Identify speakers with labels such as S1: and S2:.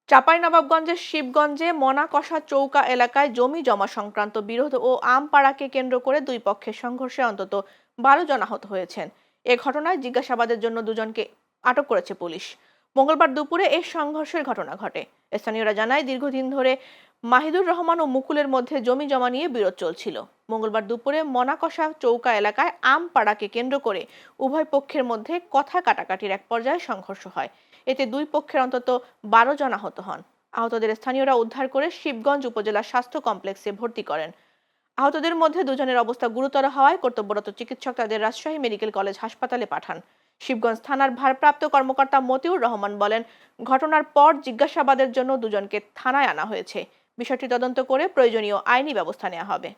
S1: চাঁপাইনবাবগঞ্জের শিবগঞ্জে মনাকষা চৌকা এলাকায় জমি জমা সংক্রান্ত বিরোধ ও আমপাড়াকে কেন্দ্র করে দুই পক্ষের সংঘর্ষে অন্তত 12 জন আহত হয়েছেন। এ ঘটনায় জিজ্ঞাসাবাদের জন্য দুজনকে আটক করেছে পুলিশ। মঙ্গলবার দুপুরে এই সংঘর্ষের ঘটনা ঘটে। স্থানীয়রা জানায়, দীর্ঘদিন ধরে মাহিদুর রহমান ও মুকুলের মধ্যে জমি জমা নিয়ে বিরোধ চলছিল। মঙ্গলবার দুপুরে মনাকষা চৌকা এলাকায় আমপাড়াকে কেন্দ্র করে উভয় পক্ষের মধ্যে কথা কাটাকাটির এক পর্যায়ে সংঘর্ষ হয়। এতে দুই পক্ষের অন্তত 12 জন আহত হন। আহতদের স্থানীয়রা উদ্ধার করে শিবগঞ্জ উপজেলা স্বাস্থ্য কমপ্লেক্সে ভর্তি করেন। আহতদের মধ্যে দুজনের অবস্থা গুরুতর হওয়ায় কর্তব্যরত চিকিৎসক তাদের রাজশাহী মেডিকেল কলেজ হাসপাতালে পাঠান। শিবগঞ্জ থানার ভারপ্রাপ্ত কর্মকর্তা মতিউর রহমান বলেন, ঘটনার পর জিজ্ঞাসাবাদের জন্য দুজনকে থানায় আনা হয়েছে। বিষয়টি তদন্ত করে প্রয়োজনীয় আইনি ব্যবস্থা নেওয়া হবে।